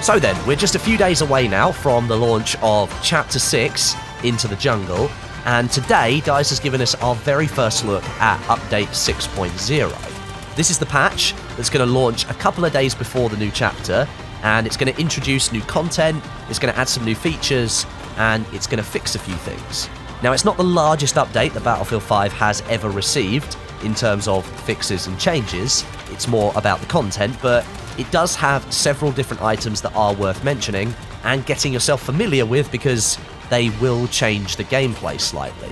So then, we're just a few days away now from the launch of Chapter 6, Into the Jungle, and today DICE has given us our very first look at Update 6.0. This is the patch that's going to launch a couple of days before the new chapter, and it's going to introduce new content, it's going to add some new features, and it's going to fix a few things. Now, it's not the largest update that Battlefield 5 has ever received in terms of fixes and changes, it's more about the content, but it does have several different items that are worth mentioning and getting yourself familiar with because they will change the gameplay slightly.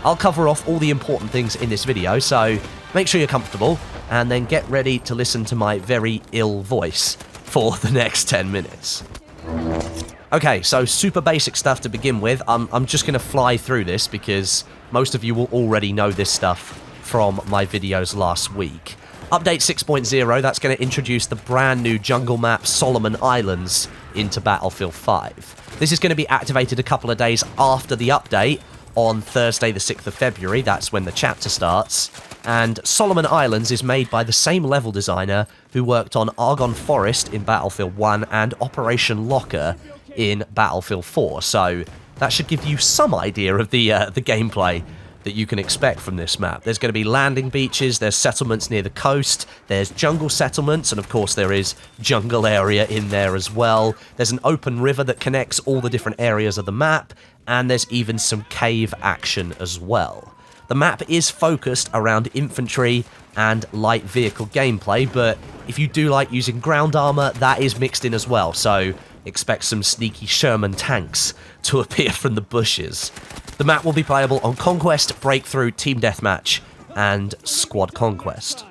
I'll cover off all the important things in this video, so make sure you're comfortable and then get ready to listen to my very ill voice for the next 10 minutes. Okay, so super basic stuff to begin with. I'm just going to fly through this because most of you will already know this stuff from my videos last week. Update 6.0, that's going to introduce the brand new jungle map Solomon Islands into Battlefield 5. This is going to be activated a couple of days after the update on Thursday the 6th of February, that's when the chapter starts. And Solomon Islands is made by the same level designer who worked on Argonne Forest in Battlefield 1 and Operation Locker in Battlefield 4, so that should give you some idea of the gameplay that you can expect from this map. There's going to be landing beaches, there's settlements near the coast, there's jungle settlements, and of course there is jungle area in there as well. There's an open river that connects all the different areas of the map, and there's even some cave action as well. The map is focused around infantry and light vehicle gameplay, but if you do like using ground armor, that is mixed in as well, so expect some sneaky Sherman tanks to appear from the bushes. The map will be playable on Conquest, Breakthrough, Team Deathmatch, and Squad Conquest.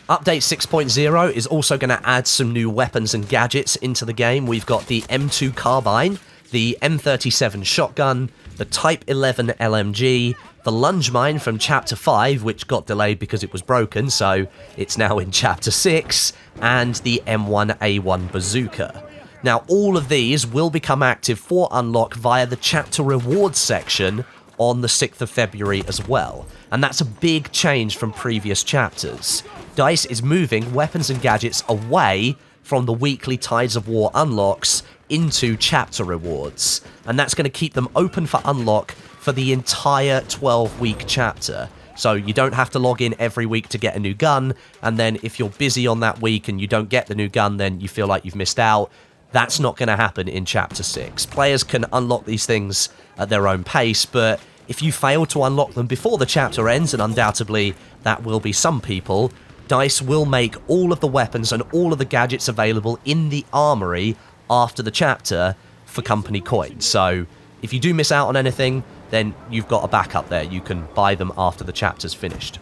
Update 6.0 is also going to add some new weapons and gadgets into the game. We've got the M2 carbine, the M37 shotgun, the Type 11 LMG, the lunge mine from Chapter 5, which got delayed because it was broken, so it's now in Chapter 6, and the M1A1 bazooka. Now, all of these will become active for unlock via the chapter rewards section on the 6th of February as well. And that's a big change from previous chapters. DICE is moving weapons and gadgets away from the weekly Tides of War unlocks into chapter rewards. And that's going to keep them open for unlock for the entire 12-week chapter. So you don't have to log in every week to get a new gun, and then if you're busy on that week and you don't get the new gun, then you feel like you've missed out. That's not going to happen in Chapter 6. Players can unlock these things at their own pace, but if you fail to unlock them before the chapter ends, and undoubtedly that will be some people, DICE will make all of the weapons and all of the gadgets available in the armory after the chapter for company coins. So if you do miss out on anything, then you've got a backup there. You can buy them after the chapter's finished.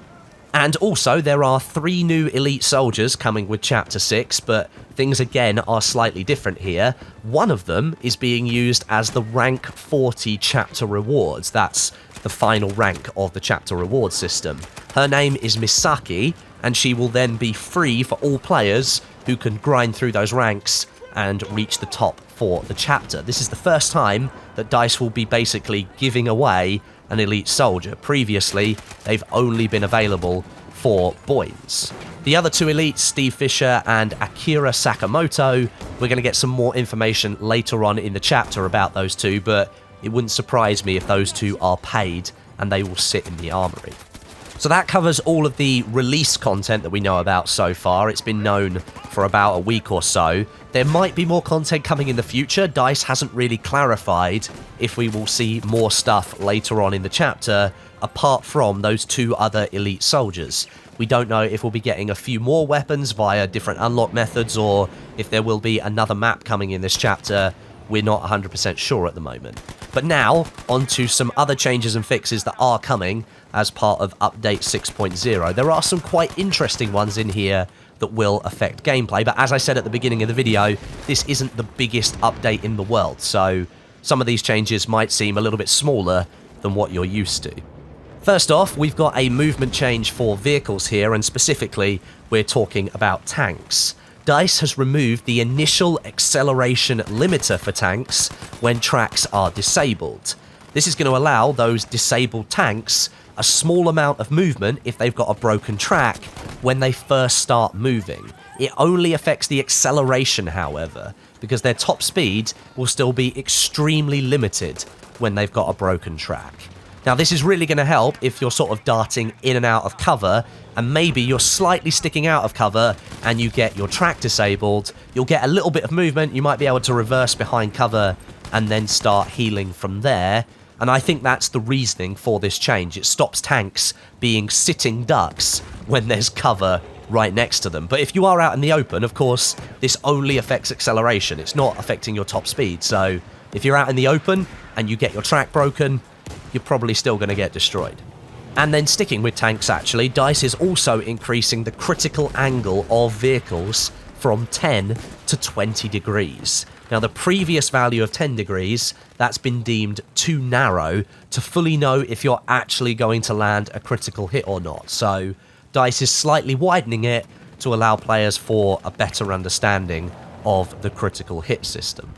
And also, there are 3 new elite soldiers coming with Chapter 6, but things again are slightly different here. One of them is being used as the rank 40 chapter rewards. That's the final rank of the chapter reward system. Her name is Misaki, and she will then be free for all players who can grind through those ranks and reach the top for the chapter. This is the first time that DICE will be basically giving away an elite soldier. Previously, they've only been available for Boynes. The other 2 elites, Steve Fisher and Akira Sakamoto, we're going to get some more information later on in the chapter about those 2, but it wouldn't surprise me if those 2 are paid and they will sit in the armory. So that covers all of the release content that we know about so far. It's been known for about a week or so. There might be more content coming in the future. DICE hasn't really clarified if we will see more stuff later on in the chapter, apart from those 2 other elite soldiers. We don't know if we'll be getting a few more weapons via different unlock methods, or if there will be another map coming in this chapter. We're not 100% sure at the moment. But now, on to some other changes and fixes that are coming as part of Update 6.0. There are some quite interesting ones in here that will affect gameplay, but as I said at the beginning of the video, this isn't the biggest update in the world, so some of these changes might seem a little bit smaller than what you're used to. First off, we've got a movement change for vehicles here, and specifically, we're talking about tanks. DICE has removed the initial acceleration limiter for tanks when tracks are disabled. This is going to allow those disabled tanks a small amount of movement if they've got a broken track when they first start moving. It only affects the acceleration, however, because their top speed will still be extremely limited when they've got a broken track. Now, this is really going to help if you're sort of darting in and out of cover, and maybe you're slightly sticking out of cover and you get your track disabled. You'll get a little bit of movement, you might be able to reverse behind cover and then start healing from there. And I think that's the reasoning for this change. It stops tanks being sitting ducks when there's cover right next to them. But if you are out in the open, of course, this only affects acceleration. It's not affecting your top speed. So if you're out in the open and you get your track broken, you're probably still going to get destroyed. And then sticking with tanks, actually, DICE is also increasing the critical angle of vehicles from 10 to 20 degrees. Now, the previous value of 10 degrees, that's been deemed too narrow to fully know if you're actually going to land a critical hit or not. So DICE is slightly widening it to allow players for a better understanding of the critical hit system.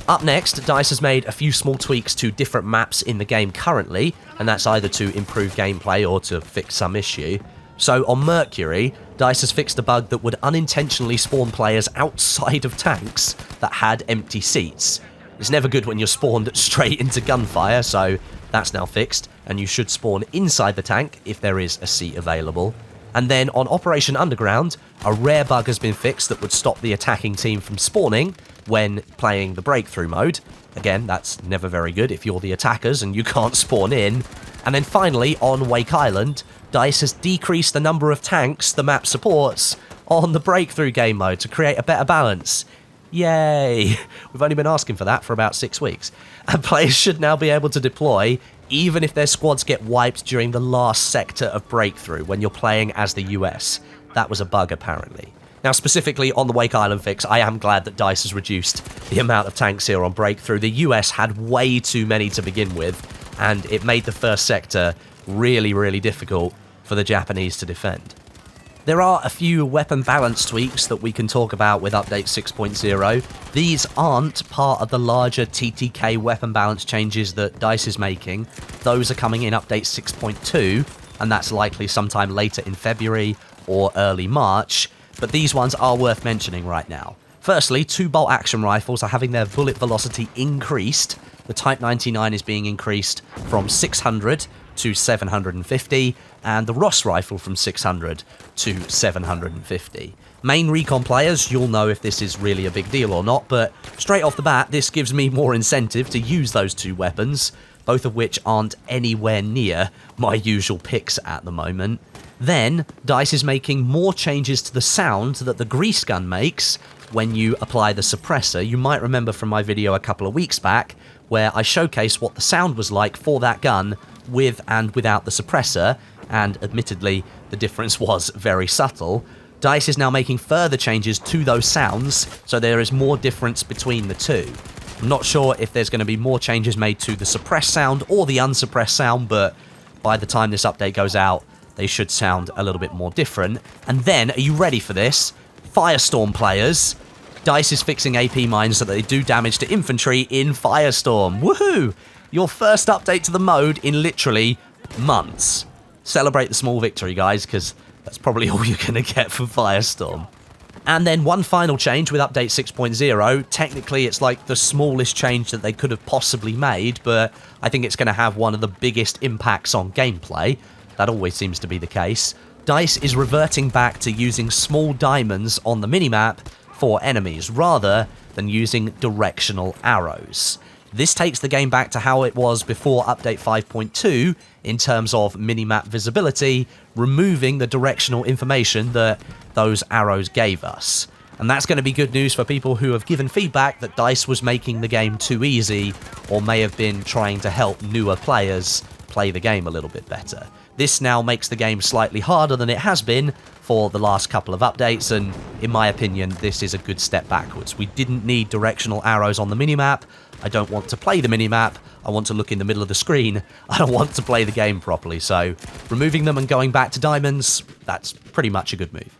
Up next, DICE has made a few small tweaks to different maps in the game currently, and that's either to improve gameplay or to fix some issue. So on Mercury, DICE has fixed a bug that would unintentionally spawn players outside of tanks that had empty seats. It's never good when you're spawned straight into gunfire, so that's now fixed, and you should spawn inside the tank if there is a seat available. And then on Operation Underground, a rare bug has been fixed that would stop the attacking team from spawning when playing the breakthrough mode. Again, that's never very good if you're the attackers and you can't spawn in. And then finally, on Wake Island, DICE has decreased the number of tanks the map supports on the breakthrough game mode to create a better balance. Yay! We've only been asking for that for about 6 weeks. And players should now be able to deploy even if their squads get wiped during the last sector of breakthrough when you're playing as the US. That was a bug, apparently. Now, specifically on the Wake Island fix, I am glad that DICE has reduced the amount of tanks here on breakthrough. The US had way too many to begin with, and it made the first sector really, really difficult for the Japanese to defend. There are a few weapon balance tweaks that we can talk about with Update 6.0. These aren't part of the larger TTK weapon balance changes that DICE is making. Those are coming in Update 6.2, and that's likely sometime later in February or early March, but these ones are worth mentioning right now. Firstly, 2-bolt action rifles are having their bullet velocity increased. The Type 99 is being increased from 600 to 750, and the Ross rifle from 600 to 750. Main recon players, you'll know if this is really a big deal or not, but straight off the bat, this gives me more incentive to use those two weapons, both of which aren't anywhere near my usual picks at the moment. Then, DICE is making more changes to the sound that the grease gun makes when you apply the suppressor. You might remember from my video a couple of weeks back where I showcased what the sound was like for that gun with and without the suppressor, and admittedly the difference was very subtle. DICE is now making further changes to those sounds, so there is more difference between the two. I'm not sure if there's going to be more changes made to the suppressed sound or the unsuppressed sound, but by the time this update goes out, they should sound a little bit more different. And then, are you ready for this? Firestorm players. DICE is fixing AP mines so that they do damage to infantry in Firestorm. Woohoo! Your first update to the mode in literally months. Celebrate the small victory, guys, because that's probably all you're going to get from Firestorm. And then one final change with Update 6.0. Technically, it's like the smallest change that they could have possibly made, but I think it's going to have one of the biggest impacts on gameplay. That always seems to be the case. DICE is reverting back to using small diamonds on the minimap for enemies, rather than using directional arrows. This takes the game back to how it was before Update 5.2 in terms of minimap visibility, removing the directional information that those arrows gave us. And that's going to be good news for people who have given feedback that DICE was making the game too easy, or may have been trying to help newer players play the game a little bit better. This now makes the game slightly harder than it has been for the last couple of updates, and in my opinion, this is a good step backwards. We didn't need directional arrows on the minimap. I don't want to play the minimap. I want to look in the middle of the screen. I don't want to play the game properly, so removing them and going back to diamonds, that's pretty much a good move.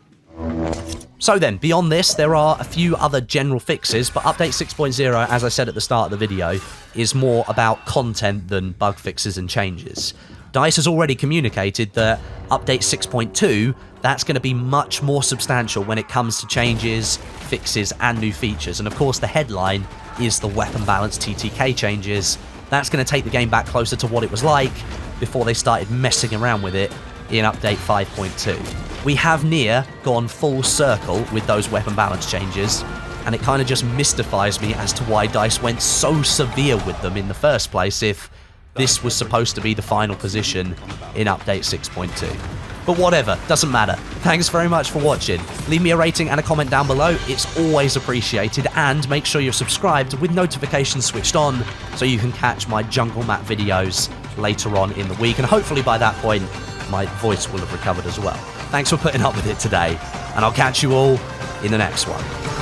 So then, beyond this, there are a few other general fixes, but Update 6.0, as I said at the start of the video, is more about content than bug fixes and changes. DICE has already communicated that Update 6.2, that's going to be much more substantial when it comes to changes, fixes, and new features. And of course, the headline is the weapon balance TTK changes. That's going to take the game back closer to what it was like before they started messing around with it in Update 5.2. We have near gone full circle with those weapon balance changes, and it kind of just mystifies me as to why DICE went so severe with them in the first place if this was supposed to be the final position in Update 6.2. But whatever, doesn't matter. Thanks very much for watching. Leave me a rating and a comment down below, it's always appreciated, and make sure you're subscribed with notifications switched on so you can catch my jungle map videos later on in the week, and hopefully by that point my voice will have recovered as well. Thanks for putting up with it today, and I'll catch you all in the next one.